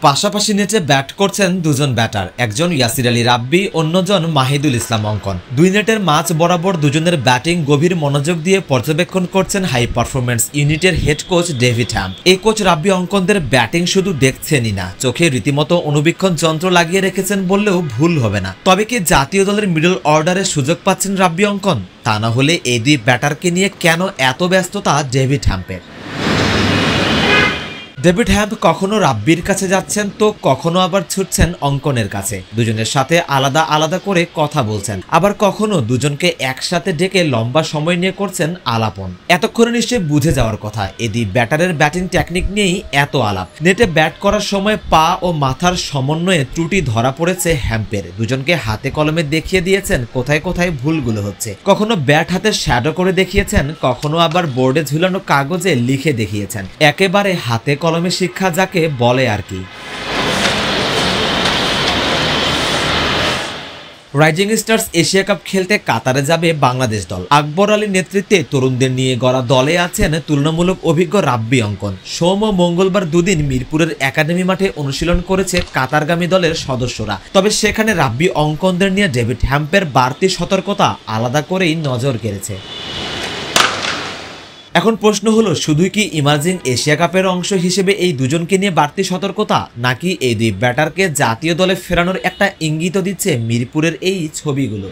পাশাপাশি নেটে ব্যাট করছেন দুজন ব্যাটার, একজন ইয়াসির আলী রাব্বি, অন্যজন মাহিদুল ইসলাম অঙ্কন। দুই নেটের মাঝ বরাবর দুজনের ব্যাটিং গভীর মনোযোগ দিয়ে পর্যবেক্ষণ করছেন হাই পারফরম্যান্স ইউনিটের হেড কোচ ডেভিড হ্যাম্প। এই কোচ রাব্বি অঙ্কনদের ব্যাটিং শুধু দেখছেনই না, চোখে রীতিমতো অনুবীক্ষণ যন্ত্র লাগিয়ে রেখেছেন বললেও ভুল হবে না। তবে কি জাতীয় দলের মিডল অর্ডারে সুযোগ পাচ্ছেন রাব্বি অঙ্কন? তা না হলে এই দুই ব্যাটারকে নিয়ে কেন এত ব্যস্ততা ডেভিড হ্যাম্পের? ডেভিড হ্যাম্প কখনো রাব্বির কাছে যাচ্ছেন তো কখনো আবার ছুটছেন অঙ্কনের কাছে, দুজনের সাথে আলাদা আলাদা করে কথা বলছেন, আবার কখনো দুজনকে একসাথে ডেকে লম্বা সময় নিয়ে করছেন আলাপন। এতক্ষণে নিশ্চয়ই বুঝে যাওয়ার কথা এদি ব্যাটারের ব্যাটিং টেকনিক নিয়েই এত আলাপ। নেটে ব্যাট করার সময় পা ও মাথার সমন্বয়ে ত্রুটি ধরা পড়েছে হ্যাম্পের। দুজনকে হাতে কলমে দেখিয়ে দিয়েছেন কোথায় কোথায় ভুলগুলো হচ্ছে। কখনো ব্যাট হাতে শ্যাডো করে দেখিয়েছেন, কখনো আবার বোর্ডে ঝুলানো কাগজে লিখে দেখিয়েছেন। একেবারে হাতে কলমে শিক্ষা যাকে বলে আর কি। রাইজিং স্টার্স এশিয়া কাপ খেলতে কাতারে যাবে বাংলাদেশ দল। আকবর আলীর নেতৃত্বে তরুণদের নিয়ে গড়া দলে আছেন তুলনামূলক অভিজ্ঞ রাব্বি অঙ্কন। সোম ও মঙ্গলবার দুদিন মিরপুরের একাডেমি মাঠে অনুশীলন করেছে কাতারগামী দলের সদস্যরা। তবে সেখানে রাব্বি অঙ্কনদের নিয়ে ডেভিড হ্যাম্পের বাড়তি সতর্কতা আলাদা করেই নজর কেড়েছে। এখন প্রশ্ন হলো, শুধুই কি ইমার্জিং এশিয়া কাপের অংশ হিসেবে এই দুজনকে নিয়ে বাড়তি সতর্কতা, নাকি এই দুই ব্যাটারকে জাতীয় দলে ফেরানোর একটা ইঙ্গিত দিচ্ছে মিরপুরের এই ছবিগুলো?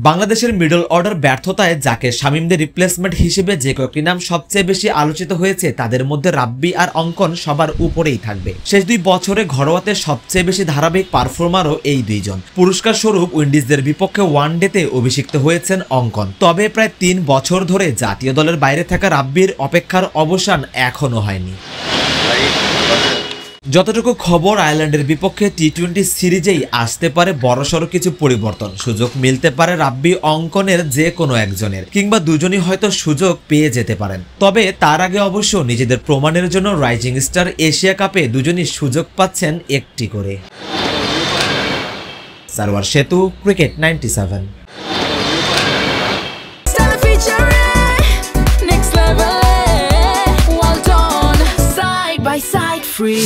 বাংলাদেশের মিডল অর্ডার ব্যর্থতায় যাকে শামীমদের রিপ্লেসমেন্ট হিসেবে যে কয়েকটি নাম সবচেয়ে বেশি আলোচিত হয়েছে তাদের মধ্যে রাব্বি আর অঙ্কন সবার উপরেই থাকবে। শেষ 2 বছরে ঘরোয়াতে সবচেয়ে বেশি ধারাবাহিক পারফর্মারও এই দুইজন। পুরস্কার স্বরূপ উইন্ডিজদের বিপক্ষে ওয়ানডেতে অভিষিক্ত হয়েছেন অঙ্কন। তবে প্রায় 3 বছর ধরে জাতীয় দলের বাইরে থাকা রাব্বির অপেক্ষার অবসান এখনো হয়নি। যতটুকু খবর, আয়ারল্যান্ডের বিপক্ষে টি-20 সিরিজেই আসতে পারে বড়সড় কিছু পরিবর্তন। সুযোগ মিলতে পারে রাব্বি অঙ্কনের যে কোনো একজনের, কিংবা দুজনই হয়তো সুযোগ পেয়ে যেতে পারেন। তবে তার আগে অবশ্য নিজেদের প্রমাণের জন্য রাইজিং স্টার এশিয়া কাপে দুজনই সুযোগ পাচ্ছেন একটি করে। সারওয়ার সেতু, cricket 97। Side by side, free.